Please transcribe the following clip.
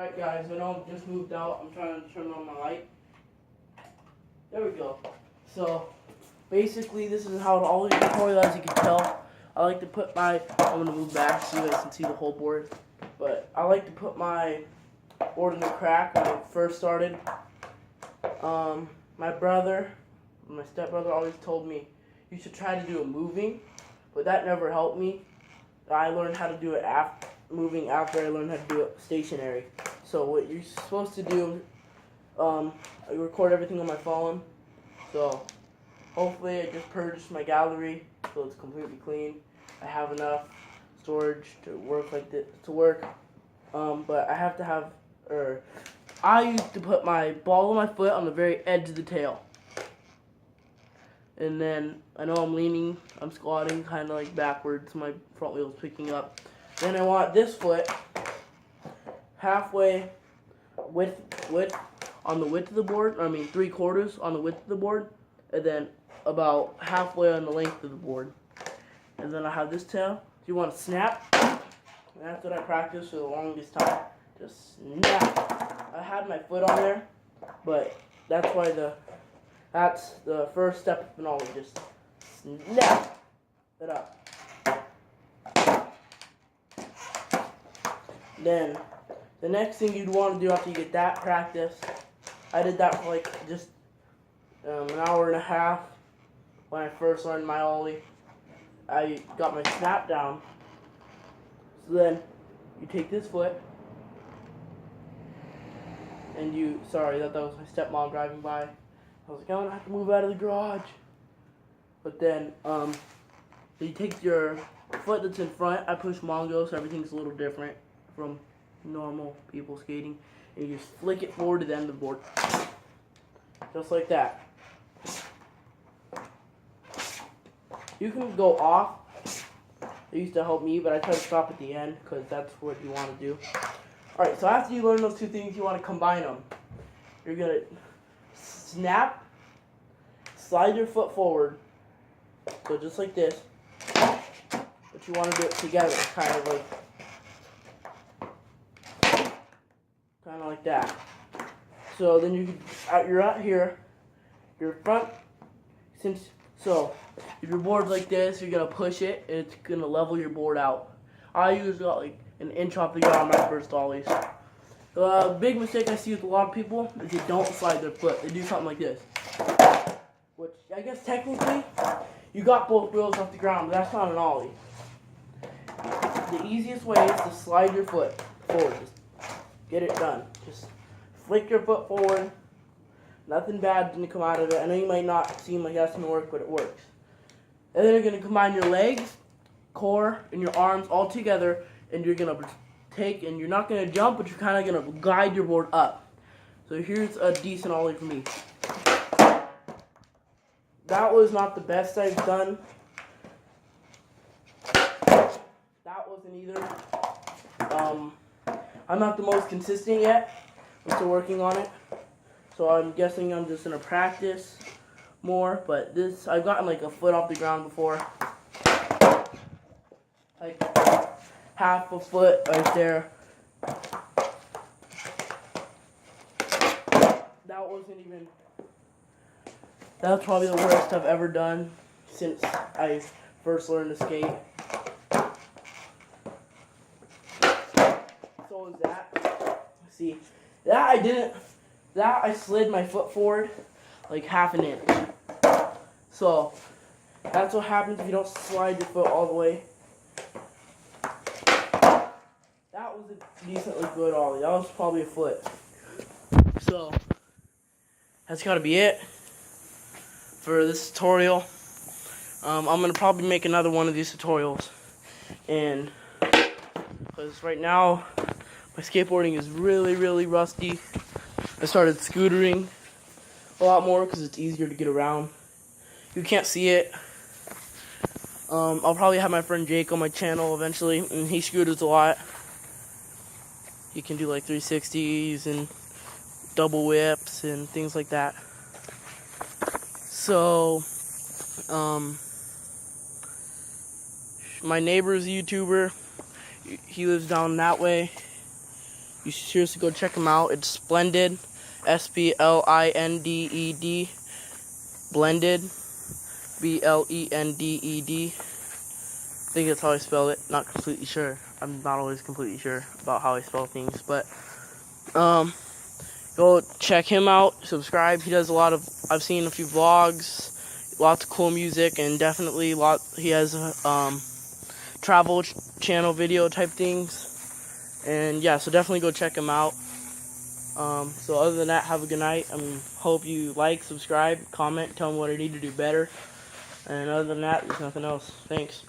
Alright guys, I know I just moved out. I'm trying to turn on my light. There we go. So, basically this is how the ollie tutorial, as you can tell. I like to put my, I'm going to move back so you guys can see the whole board. But I like to put my board in the crack when I first started. My brother, my stepbrother always told me, you should try to do it moving. But that never helped me. I learned how to do it moving after I learned how to do it stationary. So what you're supposed to do, I record everything on my phone. So hopefully I just purged my gallery so it's completely clean. I have enough storage to work like this but I have to have, I used to put my ball of my foot on the very edge of the tail. And then, I know I'm squatting kind of like backwards, my front wheel's picking up. Then I want this foot halfway on the width of the board, 3/4 on the width of the board, and then about halfway on the length of the board. And then I have this tail. You want to snap, and that's what I practiced for the longest time. Just snap. I had my foot on there, but that's the first step of an ollie. Just snap it up. Then the next thing you'd want to do after you get that practice, I did that for like just an hour and a half when I first learned my ollie. I got my snap down. So then you take this foot and that was my stepmom driving by. I was like, I'm gonna have to move out of the garage. But then, you take your foot that's in front. I push Mongo, so everything's a little different from normal people skating. And you just flick it forward to the end of the board. Just like that. You can go off. It used to help me, but I try to stop at the end because that's what you want to do. Alright, so after you learn those two things, you want to combine them. You're going to snap, slide your foot forward, so just like this, but you want to do it together, kind of like that. So then you're out here, your front, if your board's like this, you're going to push it, and it's going to level your board out. I usually got like an inch off the ground my first ollies. The big mistake I see with a lot of people is they don't slide their foot. They do something like this. Which, I guess technically, you got both wheels off the ground, but that's not an ollie. The easiest way is to slide your foot forward. Just get it done. Just flick your foot forward. Nothing bad didn't come out of it. I know you might not seem like that's going to work, but it works. And then you're going to combine your legs, core, and your arms all together, and you're going to and you're not going to jump, but you're kind of going to guide your board up. So here's a decent ollie for me. That was not the best I've done. That wasn't either. I'm not the most consistent yet. I'm still working on it. So I'm guessing I'm just going to practice more. But this, I've gotten like a foot off the ground before. Like half a foot right there. That was probably the worst I've ever done since I first learned to skate. So was that. See, I slid my foot forward like half an inch. So that's what happens if you don't slide your foot all the way. That was a decently good ollie. That was probably a foot. So that's gotta be it for this tutorial. I'm gonna probably make another one of these tutorials, and because right now my skateboarding is really rusty. I started scootering a lot more because it's easier to get around. You can't see it. I'll probably have my friend Jake on my channel eventually, and he scooters a lot. He can do like 360s and double whips and things like that. So, my neighbor's a YouTuber. He lives down that way. You should seriously go check him out. It's Splendid, SPLINDED, Blended, BLENDED. I think that's how I spell it. Not completely sure. I'm not always completely sure about how I spell things, but go check him out. Subscribe. He does a lot of. I've seen a few vlogs, lots of cool music, and definitely He has travel channel video type things, and yeah. So definitely go check him out. So other than that, have a good night. Hope you like, subscribe, comment, tell me what I need to do better. And other than that, there's nothing else. Thanks.